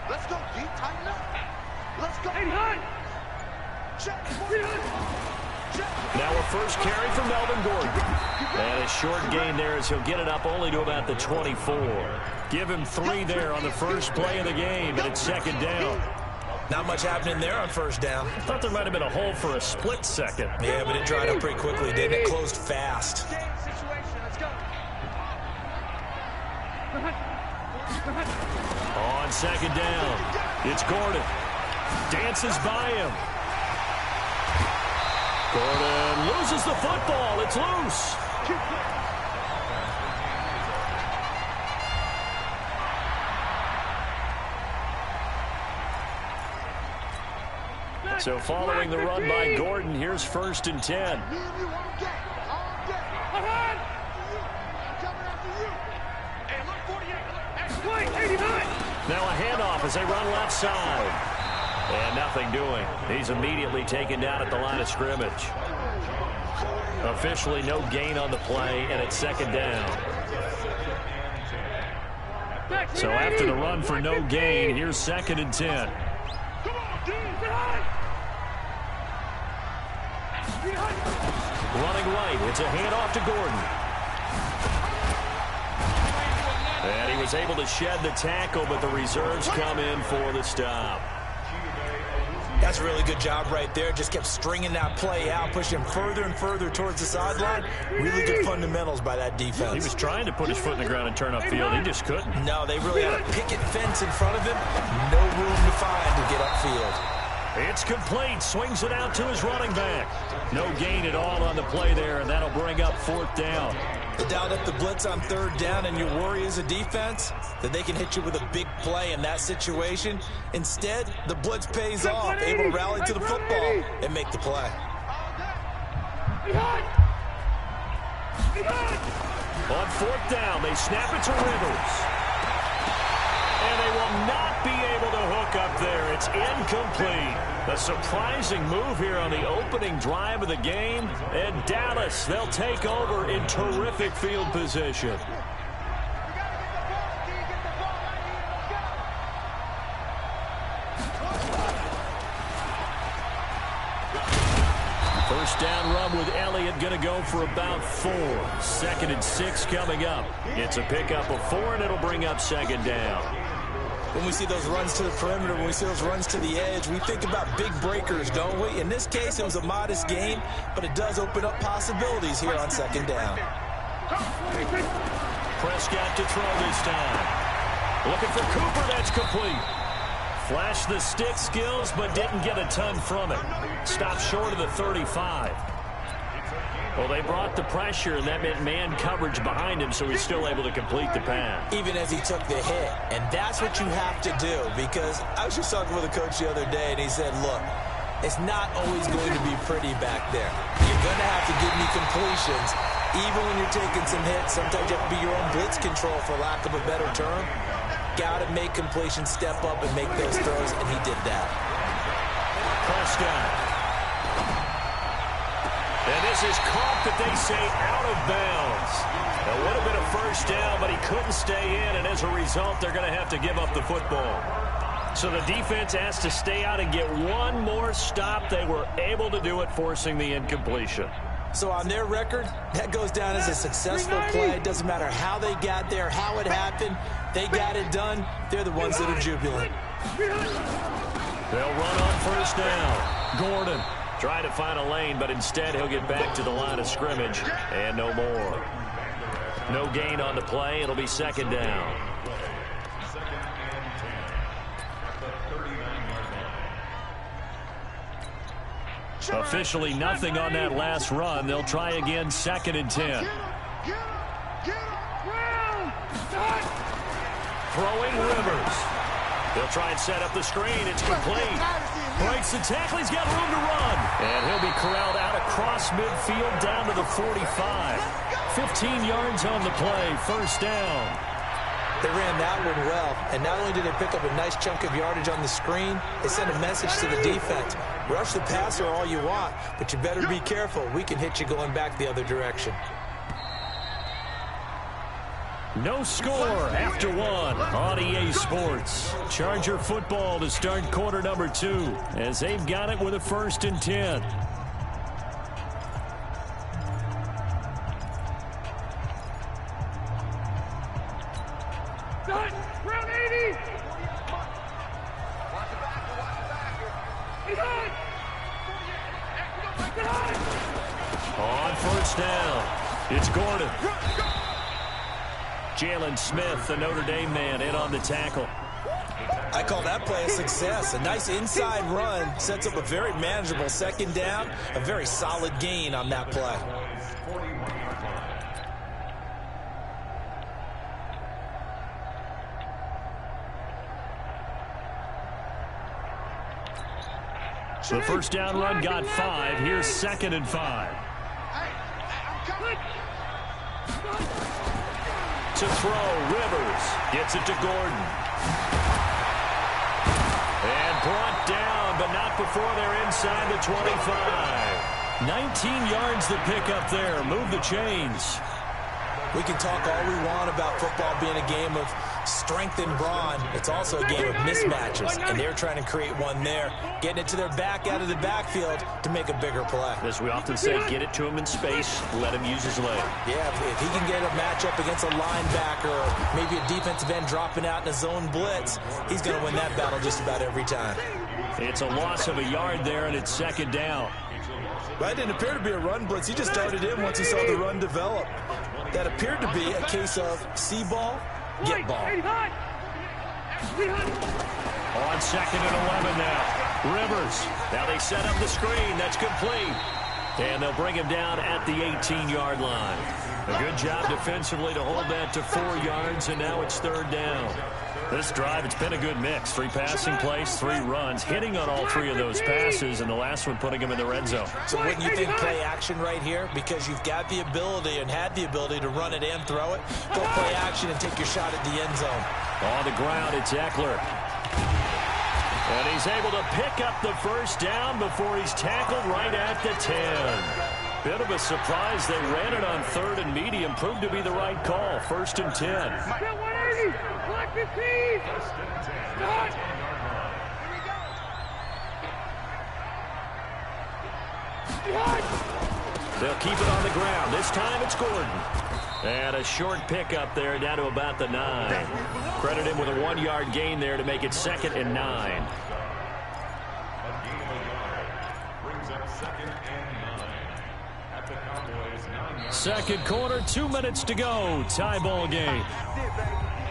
Let's go, D. Tighten up. Let's go. Now a first carry for Melvin Gordon. And a short gain there as he'll get it up only to about the 24. Give him 3 there on the first play of the game, and it's second down. Not much happening there on first down. I thought there might have been a hole for a split second. Yeah, but it dried up pretty quickly, didn't it? Closed fast. On second down, it's Gordon. Dances by him. Gordon loses the football. It's loose. So following the run by Gordon, here's 1st and 10. Now a handoff as they run left side. And nothing doing. He's immediately taken down at the line of scrimmage. Officially no gain on the play, and it's second down. So after the run for no gain, here's 2nd and 10. Running right, it's a handoff to Gordon. And he was able to shed the tackle, but the reserves come in for the stop. That's a really good job right there. Just kept stringing that play out, pushing further and further towards the sideline. Really good fundamentals by that defense. He was trying to put his foot in the ground and turn upfield. He just couldn't. No, they really had a picket fence in front of him. No room to find to get upfield. It's complete. Swings it out to his running back. No gain at all on the play there, and that'll bring up 4th down. They dialed up the blitz on 3rd down, and your worry as a defense that they can hit you with a big play in that situation. Instead, the blitz pays off, able to rally to the football and make the play. On 4th down, they snap it to Rivers. And they will not be able to hook up there. It's incomplete. A surprising move here on the opening drive of the game. And Dallas, they'll take over in terrific field position. First down run with Elliott, going to go for about 4. 2nd and 6 coming up. It's a pickup of 4, and it'll bring up 2nd down. When we see those runs to the perimeter, when we see those runs to the edge, we think about big breakers, don't we? In this case, it was a modest gain, but it does open up possibilities here on 2nd down. Prescott to throw this time. Looking for Cooper, that's complete. Flashed the stick skills, but didn't get a ton from it. Stopped short of the 35. Well, they brought the pressure, and that meant man coverage behind him, so he's still able to complete the pass. Even as he took the hit. And that's what you have to do, because I was just talking with a coach the other day, and he said, look, it's not always going to be pretty back there. You're going to have to give me completions. Even when you're taking some hits, sometimes you have to be your own blitz control, for lack of a better term. Got to make completions, step up, and make those throws, and he did that. Prescott. And this is caught, that they say, out of bounds. It would have been a first down, but he couldn't stay in, and as a result, they're going to have to give up the football. So the defense has to stay out and get one more stop. They were able to do it, forcing the incompletion. So on their record, that goes down as a successful play. It doesn't matter how they got there, how it happened. They got it done. They're the ones that are jubilant. They'll run on first down. Gordon trying to find a lane, but instead he'll get back to the line of scrimmage, and no more. No gain on the play. It'll be 2nd down. Officially nothing on that last run. They'll try again, 2nd and 10. Throwing Rivers. They'll try and set up the screen. It's complete. Breaks the tackle. He's got room to run. And he'll be corralled out across midfield down to the 45. 15 yards on the play. First down. They ran that one well, and not only did they pick up a nice chunk of yardage on the screen, they sent a message to the defense. Rush the passer all you want, but you better be careful. We can hit you going back the other direction. No score after one on EA Sports. Charger football to start quarter number 2 as they've got it with a 1st and 10. Round 80. On 1st down, it's Gordon. Jalen Smith, the Notre Dame man, in on the tackle. I call that play a success. A nice inside run sets up a very manageable 2nd down. A very solid gain on that play. The 1st down run got 5. Here's 2nd and 5. To throw, Rivers gets it to Gordon. And brought down, but not before they're inside the 25. 19 yards the pickup there. Move the chains. We can talk all we want about football being a game of strength and brawn. It's also a game of mismatches, and they're trying to create one there, getting it to their back out of the backfield to make a bigger play. As we often say, get it to him in space, let him use his leg. Yeah, if he can get a matchup against a linebacker or maybe a defensive end dropping out in a zone blitz, he's going to win that battle just about every time. It's a loss of a yard there, and it's 2nd down. That didn't appear to be a run blitz. He just started in once he saw the run develop. That appeared to be a case of see ball, get ball. On 2nd and 11 now. Rivers. Now they set up the screen. That's complete. And they'll bring him down at the 18-yard line. A good job defensively to hold that to 4 yards, and now it's 3rd down. This drive, it's been a good mix. 3 passing plays, 3 runs, hitting on all 3 of those passes, and the last one putting him in the red zone. So wouldn't you think play action right here? Because you've got the ability and had the ability to run it and throw it. Go play action and take your shot at the end zone. On the ground, it's Eckler. And he's able to pick up the 1st down before he's tackled right at the 10. Bit of a surprise. They ran it on 3rd and medium. Proved to be the right call. 1st and 10. They'll keep it on the ground. This time it's Gordon. And a short pickup there down to about the 9. Credit him with a 1-yard gain there to make it 2nd and 9. Second quarter, 2 minutes to go. Tie ball game.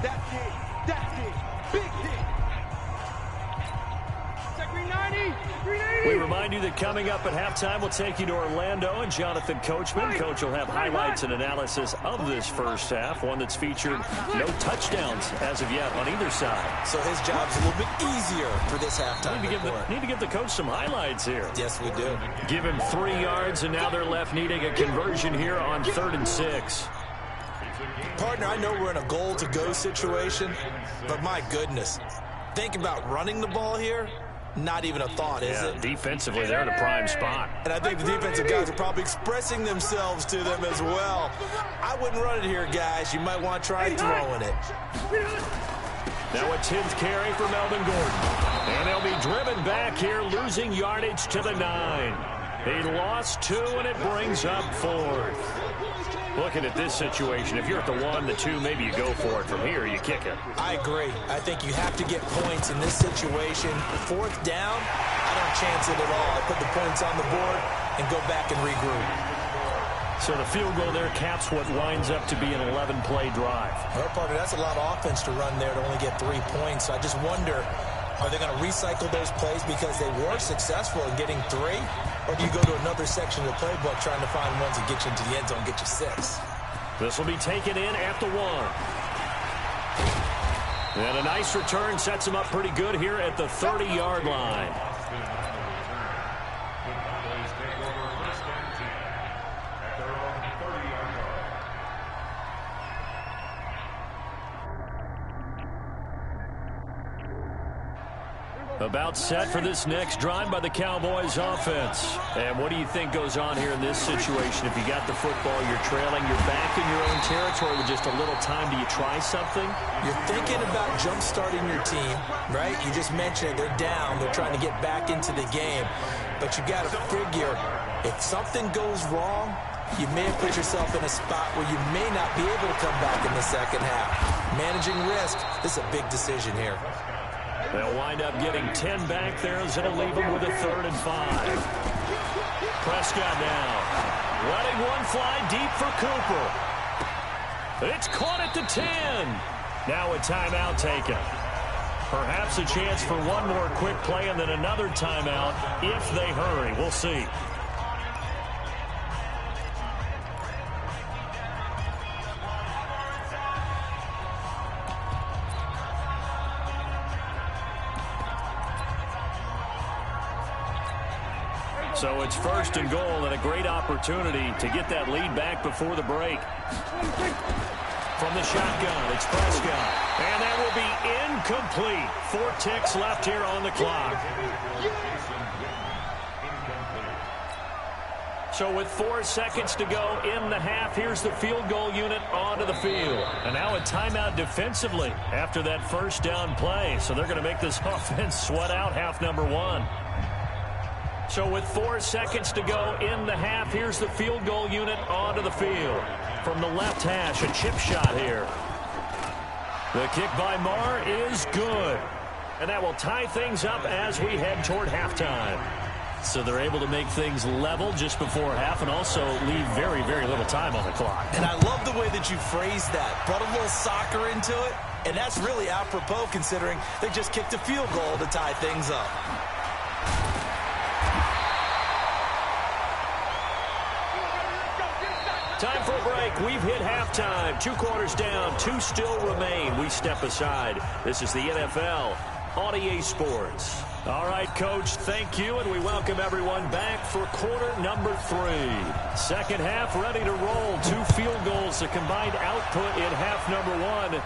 That's it. That's it. Big hit. We remind you that coming up at halftime, we'll take you to Orlando and Jonathan Coachman. Coach will have highlights and analysis of this first half, one that's featured no touchdowns as of yet on either side. So his job's a little bit easier for this halftime. Need to give the coach some highlights here. Yes, we do. Give him 3 yards, and now they're left needing a conversion here on 3rd and 6. Partner, I know we're in a goal-to-go situation, but my goodness, think about running the ball here. Not even a thought, is it? Defensively, they're in a prime spot. And I think the defensive guys are probably expressing themselves to them as well. I wouldn't run it here, guys. You might want to try throwing it. Now a 10th carry for Melvin Gordon. And they'll be driven back here, losing yardage to the 9. He lost 2, and it brings up 4th. Looking at this situation, if you're at the 1, the 2, maybe you go for it. From here, you kick it. I agree. I think you have to get points in this situation. 4th down, I don't chance it at all. I put the points on the board and go back and regroup. So the field goal there caps what winds up to be an 11-play drive. Well, partner, that's a lot of offense to run there to only get 3 points. So I just wonder, are they going to recycle those plays because they were successful in getting 3? Or do you go to another section of the playbook trying to find ones that get you into the end zone, get you 6? This will be taken in at the 1. And a nice return sets him up pretty good here at the 30-yard line. About set for this next drive by the Cowboys offense. And what do you think goes on here in this situation? If you got the football, you're trailing, you're back in your own territory with just a little time. Do you try something? You're thinking about jump-starting your team, right? You just mentioned it. They're down. They're trying to get back into the game. But you got to figure, if something goes wrong, you may have put yourself in a spot where you may not be able to come back in the second half. Managing risk, this is a big decision here. They'll wind up getting 10 back there as it'll leave them with a 3rd and 5. Prescott now. Letting one fly deep for Cooper. It's caught at the 10. Now a timeout taken. Perhaps a chance for one more quick play and then another timeout if they hurry. We'll see. So it's 1st and goal and a great opportunity to get that lead back before the break. From the shotgun, it's Prescott. And that will be incomplete. 4 ticks left here on the clock. So with 4 seconds to go in the half, here's the field goal unit onto the field. And now a timeout defensively after that first down play. So they're going to make this offense sweat out half number 1. So with 4 seconds to go in the half, here's the field goal unit onto the field. From the left hash, a chip shot here. The kick by Marr is good. And that will tie things up as we head toward halftime. So they're able to make things level just before half and also leave very, very little time on the clock. And I love the way that you phrased that. Brought a little soccer into it. And that's really apropos considering they just kicked a field goal to tie things up. Time for a break. We've hit halftime. 2 quarters down. 2 still remain. We step aside. This is the NFL on EA Sports. All right, Coach, thank you, and we welcome everyone back for quarter number 3. Second half ready to roll. 2 field goals, a combined output in half number 1.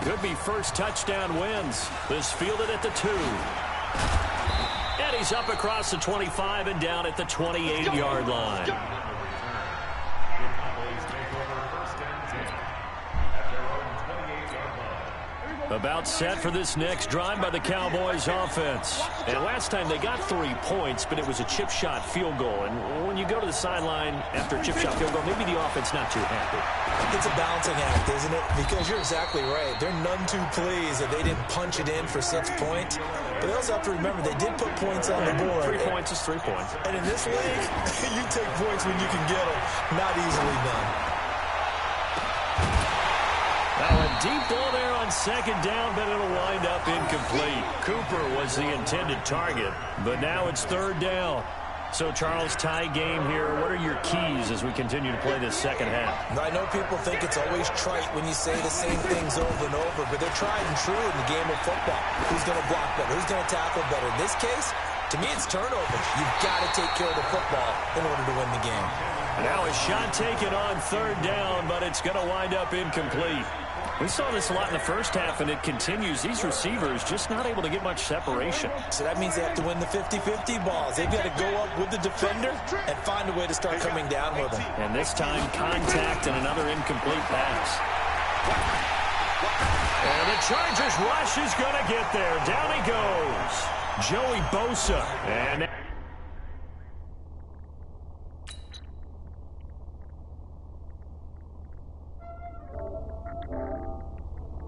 Could be first touchdown wins. This fielded at the 2. And he's up across the 25 and down at the 28-yard line. About set for this next drive by the Cowboys offense. And last time they got 3 points, but it was a chip shot field goal. And when you go to the sideline after a chip shot field goal, maybe the offense not too happy. It's a balancing act, isn't it? Because you're exactly right. They're none too pleased that they didn't punch it in for 6 points. But they also have to remember they did put points on the board. 3 points is 3 points. And in this league, you take points when you can get them. Not easily done. Now a deep ball there on second down, but it'll wind up incomplete. Cooper was the intended target, but now it's 3rd down. So, Charles, tie game here. What are your keys as we continue to play this second half? I know people think it's always trite when you say the same things over and over, but they're tried and true in the game of football. Who's going to block better? Who's going to tackle better? In this case, to me, it's turnovers. You've got to take care of the football in order to win the game. Now a shot taken on 3rd down, but it's going to wind up incomplete. We saw this a lot in the first half, and it continues. These receivers just not able to get much separation. So that means they have to win the 50-50 balls. They've got to go up with the defender and find a way to start coming down with them. And this time, contact and another incomplete pass. And the Chargers rush is going to get there. Down he goes. Joey Bosa. And